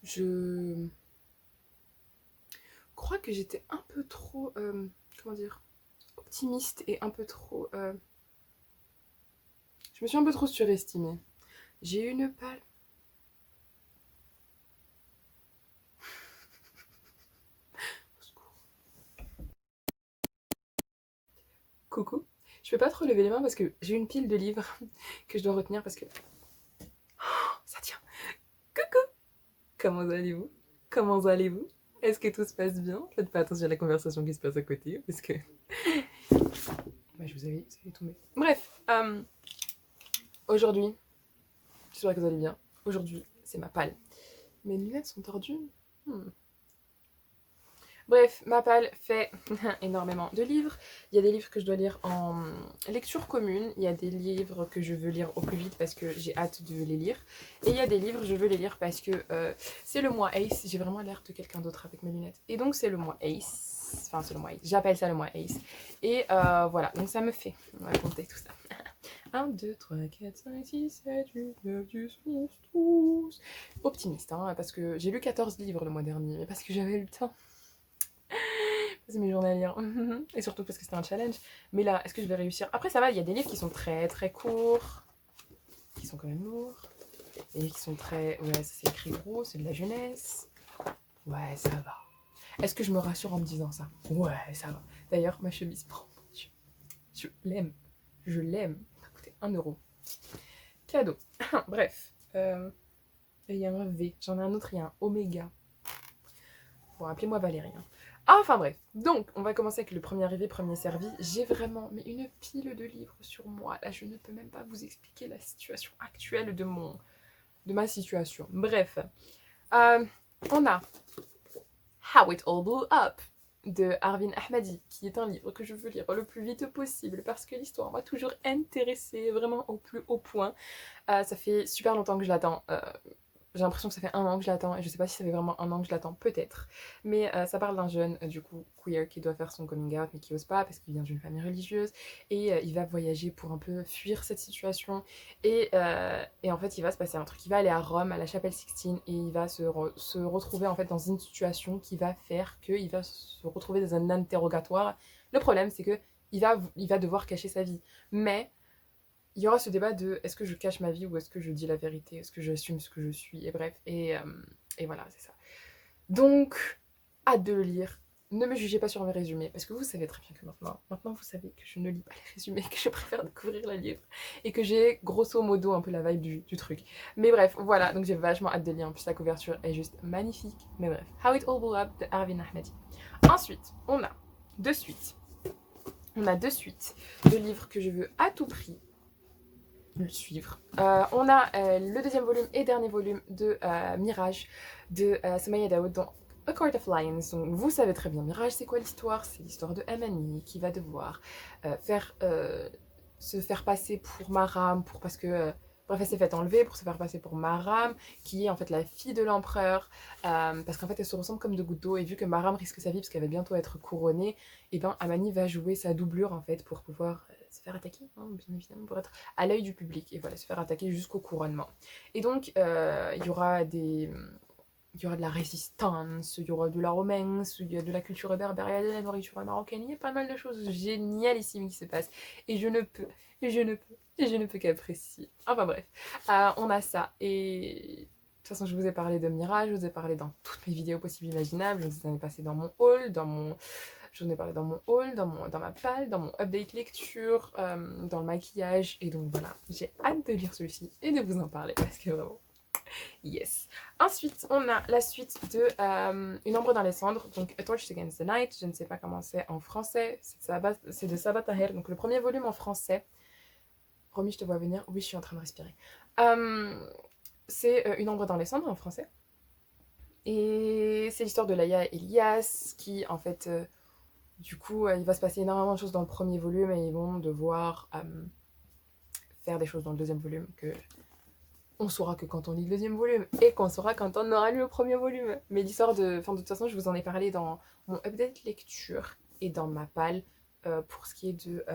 je crois que j'étais un peu trop, comment dire, optimiste et un peu trop... je me suis un peu trop surestimée. J'ai eu une palle. Coucou. Je peux pas trop lever les mains parce que j'ai une pile de livres que je dois retenir parce que ça tient. Coucou. Comment allez-vous? Comment allez-vous? Est-ce que tout se passe bien? Faites pas attention à la conversation qui se passe à côté parce que bah, je vous avais tombé. Bref, aujourd'hui, j'espère que vous allez bien. Aujourd'hui, c'est ma palle. Mes lunettes sont tordues. Hmm. Bref, ma palle fait énormément de livres. Il y a des livres que je dois lire en lecture commune. Il y a des livres que je veux lire au plus vite parce que j'ai hâte de les lire. Et il y a des livres, je veux les lire parce que c'est le mois Ace. J'ai vraiment l'air de quelqu'un d'autre avec mes lunettes. Et donc, c'est le mois Ace. Enfin, c'est le mois Ace. J'appelle ça le mois Ace. Et voilà, donc ça me fait raconter tout ça. 1, 2, 3, 4, 5, 6, 7, 8, 9, 10, 11, 12. Optimiste, hein, parce que j'ai lu 14 livres le mois dernier, mais parce que j'avais eu le temps. C'est mes journées à lire. Et surtout parce que c'était un challenge. Mais là, est-ce que je vais réussir? Après, ça va, il y a des livres qui sont très très courts, qui sont quand même lourds. Et qui sont très. Ouais, ça c'est écrit gros, c'est de la jeunesse. Ouais, ça va. Est-ce que je me rassure en me disant ça? Ouais, ça va. D'ailleurs, ma chemise, oh mon Dieu, je l'aime. Je l'aime. Ça a coûté 1 euro. Cadeau. Bref. Il y a un V. J'en ai un autre, il y a un Oméga. Bon, appelez-moi Valérie. Hein. Ah, enfin bref. Donc, on va commencer avec le premier arrivé, premier servi. J'ai vraiment mais une pile de livres sur moi. Là, je ne peux même pas vous expliquer la situation actuelle de ma situation. Bref. Euh, on a How It All Blew Up de Arvin Ahmadi, qui est un livre que je veux lire le plus vite possible parce que l'histoire m'a toujours intéressée vraiment au plus haut point. Ça fait super longtemps que je l'attends. J'ai l'impression que ça fait 1 an que je l'attends et je sais pas si ça fait vraiment 1 an que je l'attends, peut-être. Mais ça parle d'un jeune, du coup, queer qui doit faire son coming out mais qui ose pas parce qu'il vient d'une famille religieuse et il va voyager pour un peu fuir cette situation. Et en fait, il va se passer un truc. Il va aller à Rome, à la chapelle Sixtine et il va se retrouver en fait dans une situation qui va faire qu'il va se retrouver dans un interrogatoire. Le problème, c'est que il va devoir cacher sa vie. Mais il y aura ce débat de est-ce que je cache ma vie ou est-ce que je dis la vérité, est-ce que j'assume ce que je suis, et bref, et voilà, c'est ça. Donc, hâte de le lire. Ne me jugez pas sur mes résumés, parce que vous savez très bien que maintenant vous savez que je ne lis pas les résumés, que je préfère découvrir le livre, et que j'ai grosso modo un peu la vibe du truc. Mais bref, voilà, donc j'ai vachement hâte de lire, en plus la couverture est juste magnifique. Mais bref, How It All Blew Up de Arvin Ahmadi. Ensuite, on a deux suites. On a deux suites de livres que je veux à tout prix le suivre. On a le deuxième volume et dernier volume de Mirage de Samaya Daoud dans A Court of Lions. Donc vous savez très bien Mirage, c'est quoi l'histoire? C'est l'histoire de Amani qui va devoir se faire passer pour Maram parce que bref, elle s'est fait enlever pour se faire passer pour Maram, qui est en fait la fille de l'empereur, parce qu'en fait elle se ressemble comme deux gouttes d'eau, et vu que Maram risque sa vie parce qu'elle va bientôt être couronnée, et ben Amani va jouer sa doublure en fait pour pouvoir se faire attaquer, hein, bien évidemment, pour être à l'œil du public, et voilà, se faire attaquer jusqu'au couronnement. Et donc il y aura il y aura de la résistance, il y aura de la romance, il y a de la culture berbère, il y a de la nourriture marocaine, il y a pas mal de choses génialissimes qui se passent. Et je ne peux, et je ne peux, et je ne peux qu'apprécier. Enfin bref, on a ça. Et de toute façon, je vous ai parlé de Mirage, je vous ai parlé dans toutes mes vidéos possibles et imaginables. Je vous en ai passé dans mon haul, j'en ai parlé dans mon haul, dans ma palle, dans mon update lecture, dans le maquillage. Et donc voilà, j'ai hâte de lire celui-ci et de vous en parler parce que vraiment, yes. Ensuite, on a la suite de Une ombre dans les cendres, donc A Torch Against the Night. Je ne sais pas comment c'est en français. C'est de Sabah Tahir, donc le premier volume en français. Romy, je te vois venir. Oui, je suis en train de respirer. C'est Une ombre dans les cendres en français. Et c'est l'histoire de Laïa et Elias qui, en fait, du coup, il va se passer énormément de choses dans le premier volume et ils vont devoir faire des choses dans le deuxième volume que on saura que quand on lit le deuxième volume et qu'on saura quand on aura lu le premier volume. Mais l'histoire de toute façon, je vous en ai parlé dans mon update lecture et dans ma palle pour ce qui est de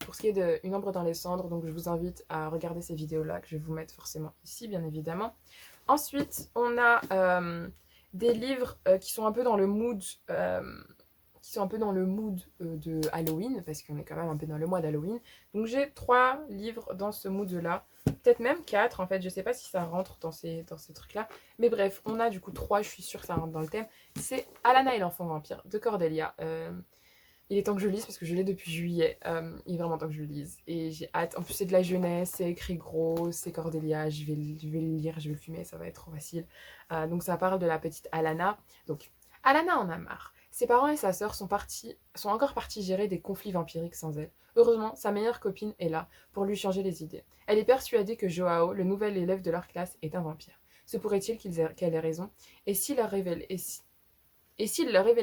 pour ce qui est de Une ombre dans les cendres, donc je vous invite à regarder ces vidéos-là, que je vais vous mettre forcément ici, bien évidemment. Ensuite, on a des livres qui sont un peu dans le mood... de Halloween, parce qu'on est quand même un peu dans le mois d'Halloween. Donc j'ai 3 livres dans ce mood-là, peut-être même 4 en fait, je sais pas si ça rentre dans ces trucs-là. Mais bref, on a du coup 3, je suis sûre que ça rentre dans le thème. C'est Alana et l'enfant vampire de Cordelia. Il est temps que je lise parce que je l'ai depuis juillet. Il est vraiment temps que je le lise. Et j'ai hâte. En plus, c'est de la jeunesse, c'est écrit gros, c'est Cordelia. Je vais le lire, je vais le fumer, ça va être trop facile. Donc, ça parle de la petite Alana. Donc, Alana en a marre. Ses parents et sa sœur sont encore partis gérer des conflits vampiriques sans elle. Heureusement, sa meilleure copine est là pour lui changer les idées. Elle est persuadée que Joao, le nouvel élève de leur classe, est un vampire. Se pourrait-il qu'elle ait raison? Et s'il leur révélait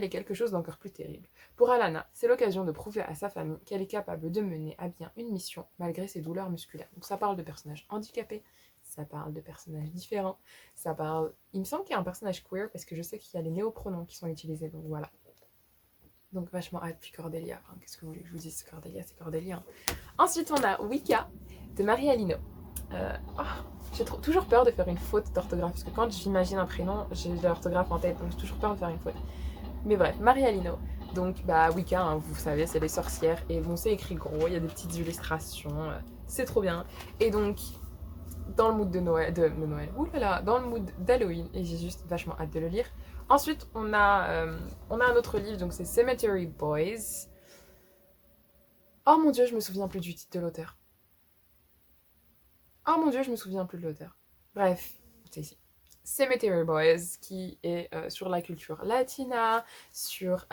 quelque chose d'encore plus terrible? Pour Alana, c'est l'occasion de prouver à sa famille qu'elle est capable de mener à bien une mission malgré ses douleurs musculaires. Donc ça parle de personnages handicapés, ça parle de personnages différents, ça parle... Il me semble qu'il y a un personnage queer parce que je sais qu'il y a les néopronoms qui sont utilisés, donc voilà. Donc vachement hâte, puis Cordelia, enfin, qu'est-ce que vous voulez que je vous dise, Cordelia, c'est Cordelia. Ensuite on a Wicca de Marie Alino. J'ai toujours peur de faire une faute d'orthographe, parce que quand j'imagine un prénom, j'ai l'orthographe en tête, donc j'ai toujours peur de faire une faute. Mais bref, Marie Alino. Donc, Wicca, hein, vous savez, c'est les sorcières. Et bon, c'est écrit gros, il y a des petites illustrations. C'est trop bien. Et donc, dans le mood de Noël, oulala, dans le mood d'Halloween. Et j'ai juste vachement hâte de le lire. Ensuite, on a un autre livre, donc c'est Cemetery Boys. Oh mon dieu, je me souviens plus du titre de l'auteur. Oh mon dieu, je me souviens plus de l'auteur. Bref, c'est ici. Cemetery Boys, qui est sur la culture latina, sur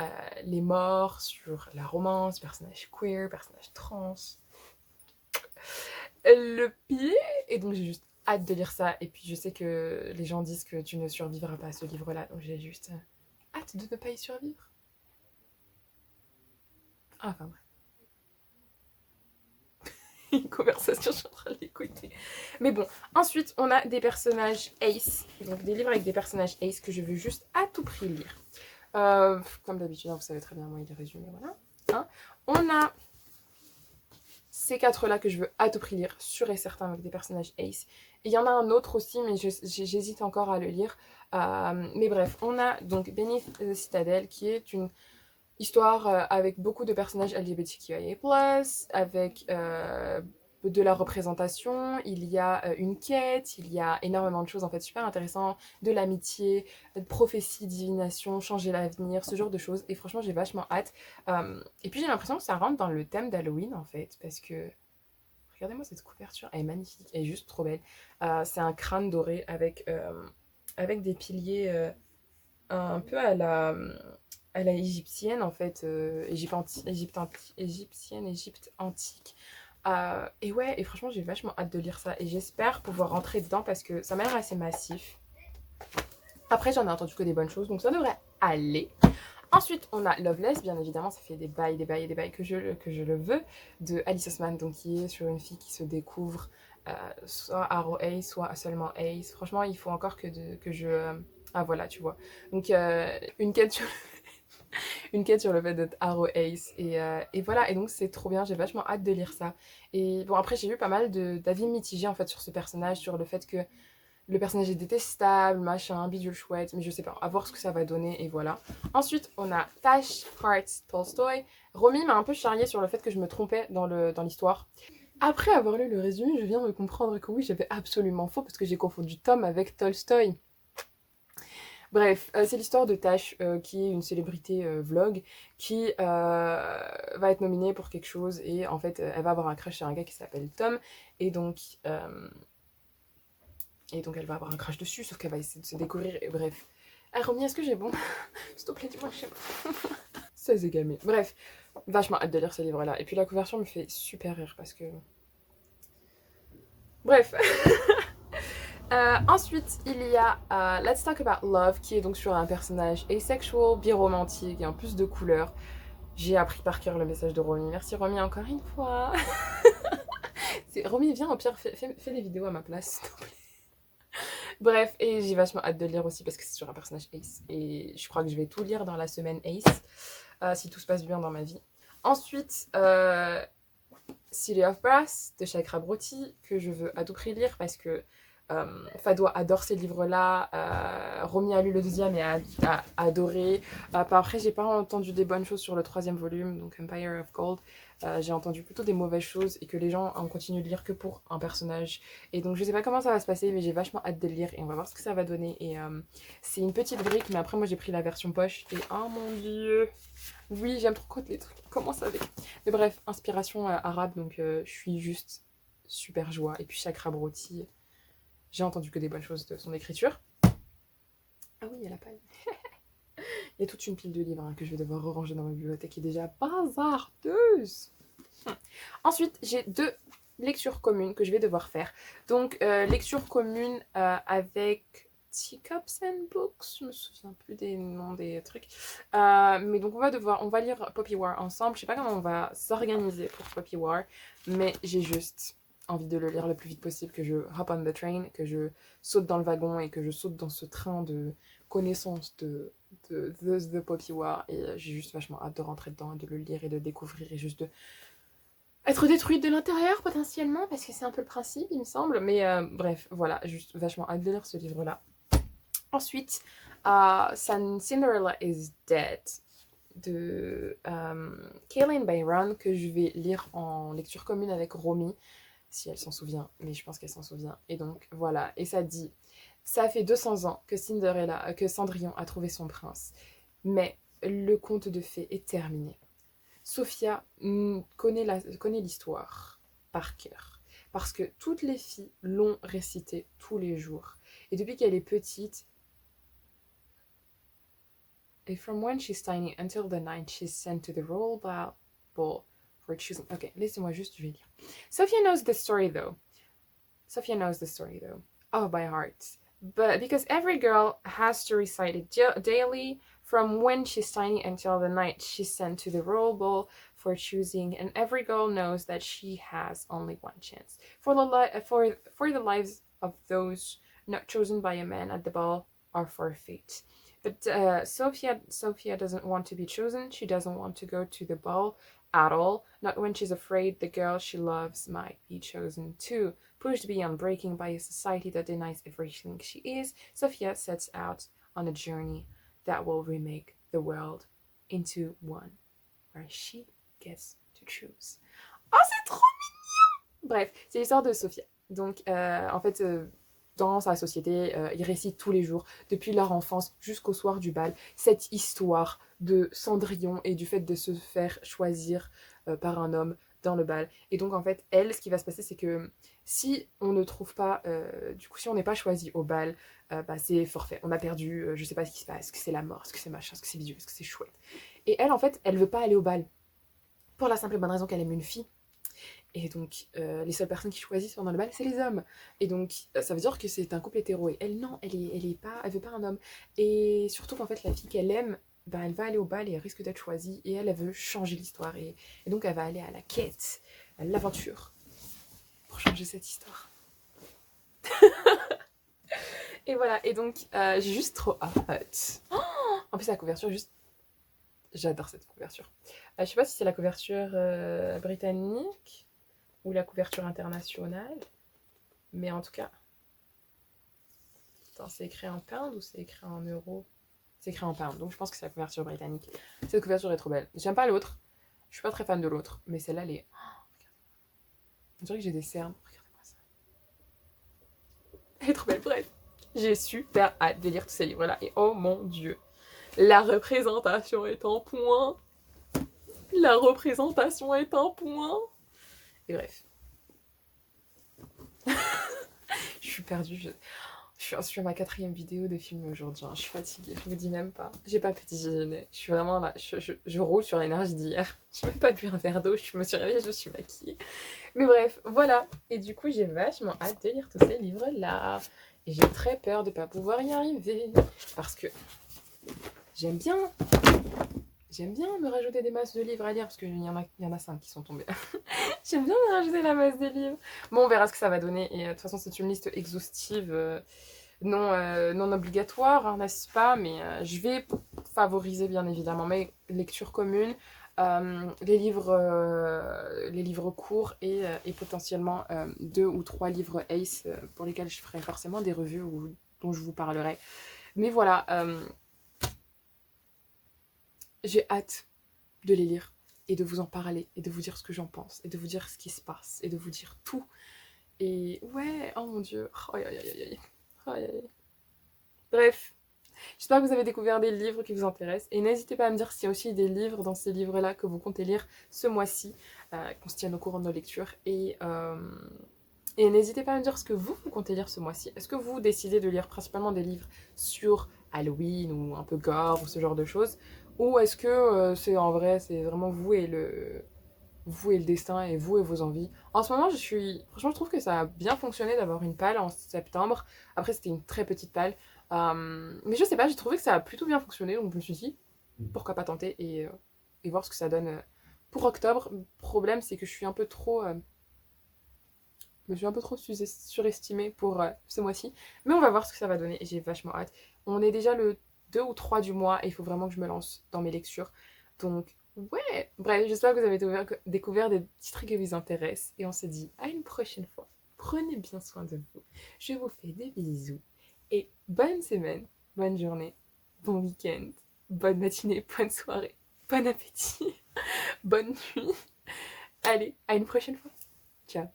les morts, sur la romance, personnages queer, personnages trans. Le pire, et donc j'ai juste hâte de lire ça, et puis je sais que les gens disent que tu ne survivras pas à ce livre-là, donc j'ai juste hâte de ne pas y survivre. Enfin bref. Une conversation, je suis en train de l'écouter. Mais bon, ensuite, on a des personnages Ace. Donc des livres avec des personnages Ace que je veux juste à tout prix lire. Comme d'habitude, vous savez très bien, moi, il est résumé, voilà. Hein, on a ces 4-là que je veux à tout prix lire, sûr et certain, avec des personnages Ace. Et il y en a un autre aussi, mais j'hésite encore à le lire. Mais bref, on a donc Beneath the Citadel, qui est une histoire avec beaucoup de personnages LGBTQIA+, avec de la représentation, il y a une quête, il y a énormément de choses en fait super intéressantes, de l'amitié, de prophétie, divination, changer l'avenir, ce genre de choses. Et franchement, j'ai vachement hâte. Et puis j'ai l'impression que ça rentre dans le thème d'Halloween en fait, parce que regardez-moi cette couverture, elle est magnifique, elle est juste trop belle. C'est un crâne doré avec des piliers un peu à la égyptienne en fait, Égypte antique. Et ouais, et franchement j'ai vachement hâte de lire ça et j'espère pouvoir rentrer dedans parce que ça m'a l'air assez massif. Après j'en ai entendu que des bonnes choses donc ça devrait aller. Ensuite on a Loveless, bien évidemment, ça fait des bails que je le veux, de Alice Oseman, donc qui est sur une fille qui se découvre soit Arrow Ace, soit seulement Ace. Franchement il faut encore que je... Ah voilà, tu vois. Donc une quête sur le fait d'être Arrow Ace. Et voilà, et donc c'est trop bien, j'ai vachement hâte de lire ça. Et bon, après, j'ai eu pas mal d'avis mitigés en fait sur ce personnage, sur le fait que le personnage est détestable, machin, bidule chouette, mais je sais pas, à voir ce que ça va donner, et voilà. Ensuite, on a Tash Hearts Tolstoy. Romy m'a un peu charriée sur le fait que je me trompais dans l'histoire. Après avoir lu le résumé, je viens de comprendre que oui, j'avais absolument faux parce que j'ai confondu Tom avec Tolstoy. Bref, c'est l'histoire de Tash, qui est une célébrité vlog, qui va être nominée pour quelque chose et en fait, elle va avoir un crush sur un gars qui s'appelle Tom et donc elle va avoir un crush dessus, sauf qu'elle va essayer de se découvrir et bref. Ah Romy, est-ce que j'ai bon? S'il te plaît, dis-moi, je sais pas. Ça s'est gamé. Bref, vachement hâte de lire ce livre-là. Et puis la couverture me fait super rire parce que... Bref. Ensuite, il y a Let's Talk About Love, qui est donc sur un personnage asexual, biromantique et en plus de couleurs. J'ai appris par cœur le message de Romy. Merci Romy encore une fois. Romy, viens au pire, fais des vidéos à ma place, s'il te plaît. Bref, et j'ai vachement hâte de le lire aussi parce que c'est sur un personnage Ace. Et je crois que je vais tout lire dans la semaine Ace, si tout se passe bien dans ma vie. Ensuite, City of Brass de Chakraborty, que je veux à tout prix lire parce que Fadwa adore ces livres-là. Romy a lu le deuxième et a adoré. Après, j'ai pas entendu des bonnes choses sur le troisième volume, donc Empire of Gold. J'ai entendu plutôt des mauvaises choses et que les gens ont continué de lire que pour un personnage. Et donc, je sais pas comment ça va se passer, mais j'ai vachement hâte de le lire et on va voir ce que ça va donner. Et c'est une petite brique, mais après, moi, j'ai pris la version poche. Et oh mon dieu! Oui, j'aime trop quand les trucs commencent avec. Mais bref, inspiration arabe, donc je suis juste super joie. Et puis Chakraborty, j'ai entendu que des bonnes choses de son écriture. Ah oui, il y a la paille. Il y a toute une pile de livres que je vais devoir ranger dans ma bibliothèque qui est déjà bazardeuse. Ensuite, j'ai 2 lectures communes que je vais devoir faire. Donc, lecture commune avec Teacups and Books, je me souviens plus des noms des trucs. Mais donc on va lire Poppy War ensemble. Je sais pas comment on va s'organiser pour Poppy War, mais j'ai juste envie de le lire le plus vite possible, que je hop on the train, que je saute dans le wagon et que je saute dans ce train de connaissance de Poppy War. Et j'ai juste vachement hâte de rentrer dedans, de le lire et de le découvrir et juste de être détruite de l'intérieur potentiellement, parce que c'est un peu le principe, il me semble. Mais bref, voilà, juste vachement hâte de lire ce livre-là. Ensuite, Cinderella is Dead de Kaylin Byron, que je vais lire en lecture commune avec Romy, si elle s'en souvient, mais je pense qu'elle s'en souvient. Et donc voilà, et ça dit, ça fait 200 ans que Cendrillon a trouvé son prince, mais le conte de fées est terminé. Sophia connaît l'histoire par cœur, parce que toutes les filles l'ont récité tous les jours. Et depuis qu'elle est petite, and from when she's tiny until the night she's sent to the royal ball for choosing. Ok, laissez-moi juste, je vais lire. Sophia knows the story though. Oh, by heart. But because every girl has to recite it daily from when she's tiny until the night she's sent to the royal ball for choosing, and every girl knows that she has only one chance. For the lives of those not chosen by a man at the ball are forfeit. But Sophia doesn't want to be chosen. She doesn't want to go to the ball at all, not when she's afraid the girl she loves might be chosen too. Pushed beyond breaking by a society that denies everything she is, Sophia sets out on a journey that will remake the world into one where she gets to choose. Oh, c'est trop mignon! Bref, c'est l'histoire de Sophia. Donc, en fait, dans sa société, ils récitent tous les jours, depuis leur enfance jusqu'au soir du bal, cette histoire de Cendrillon et du fait de se faire choisir par un homme dans le bal. Et donc, en fait, elle, ce qui va se passer, c'est que si on ne trouve pas, du coup, si on n'est pas choisi au bal, c'est forfait. On a perdu, je sais pas ce qui se passe, est-ce que c'est la mort, est-ce que c'est machin, est-ce que c'est bidule, est-ce que c'est chouette. Et elle, en fait, elle veut pas aller au bal. Pour la simple et bonne raison qu'elle aime une fille. Et donc, les seules personnes qui choisissent pendant le bal, c'est les hommes. Et donc, ça veut dire que c'est un couple hétéro. Et elle, non, elle veut pas un homme. Et surtout qu'en fait, la fille qu'elle aime, elle va aller au bal et elle risque d'être choisie. Et elle veut changer l'histoire. Et donc, elle va aller à la quête, à l'aventure, pour changer cette histoire. Et voilà. Et donc, j'ai juste trop hâte. En plus, la couverture, juste... J'adore cette couverture. Je sais pas si c'est la couverture britannique ou la couverture internationale, mais en tout cas, attends, c'est écrit en pound ou c'est écrit en euros? C'est écrit en pound, donc je pense que c'est la couverture britannique. Cette couverture est trop belle. J'aime pas l'autre, je suis pas très fan de l'autre, mais celle-là, elle est... On dirait que j'ai des cernes. Regardez-moi ça. Elle est trop belle, bref. J'ai super hâte de lire tous ces livres-là, et oh mon dieu, la représentation est en point. La représentation est en point. Et bref. Je suis perdue. Je suis sur ma 4e vidéo de film aujourd'hui. Je suis fatiguée. Je vous dis même pas. J'ai pas petit déjeuner. Je suis vraiment là. Je roule sur l'énergie d'hier. Je n'ai même pas bu un verre d'eau. Je me suis réveillée. Je suis maquillée. Mais bref, voilà. Et du coup, j'ai vachement hâte de lire tous ces livres-là. Et j'ai très peur de pas pouvoir y arriver. Parce que j'aime bien me rajouter des masses de livres à lire, parce qu'il y en a 5 qui sont tombés. J'aime bien me rajouter la masse de livres. Bon, on verra ce que ça va donner. Et de toute façon, c'est une liste exhaustive, non obligatoire, hein, n'est-ce pas? Mais je vais favoriser, bien évidemment, mes lectures communes les livres courts et potentiellement 2 ou 3 livres Ace pour lesquels je ferai forcément des revues ou dont je vous parlerai. Mais voilà, j'ai hâte de les lire et de vous en parler et de vous dire ce que j'en pense et de vous dire ce qui se passe et de vous dire tout. Et ouais, oh mon dieu, oh, aïe, aïe, aïe, aïe. Aïe, aïe. Bref, j'espère que vous avez découvert des livres qui vous intéressent et n'hésitez pas à me dire s'il y a aussi des livres dans ces livres-là que vous comptez lire ce mois-ci, qu'on se tienne au courant de nos lectures. Et n'hésitez pas à me dire ce que vous comptez lire ce mois-ci. Est-ce que vous décidez de lire principalement des livres sur Halloween ou un peu gore ou ce genre de choses? Ou est-ce que c'est en vrai, c'est vraiment vous et le destin et vous et vos envies. En ce moment, franchement, je trouve que ça a bien fonctionné d'avoir une palle en septembre. Après, c'était une très petite palle. Mais je sais pas, j'ai trouvé que ça a plutôt bien fonctionné. Donc, je me suis dit, pourquoi pas tenter et voir ce que ça donne pour octobre. Le problème, c'est que je suis un peu trop. Je me suis un peu trop surestimée pour ce mois-ci. Mais on va voir ce que ça va donner et j'ai vachement hâte. On est déjà le 2 ou 3 du mois et il faut vraiment que je me lance dans mes lectures. Donc, ouais, bref, j'espère que vous avez découvert des petits trucs qui vous intéressent. Et on se dit à une prochaine fois. Prenez bien soin de vous. Je vous fais des bisous. Et bonne semaine, bonne journée, bon week-end, bonne matinée, bonne soirée, bon appétit, bonne nuit. Allez, à une prochaine fois. Ciao.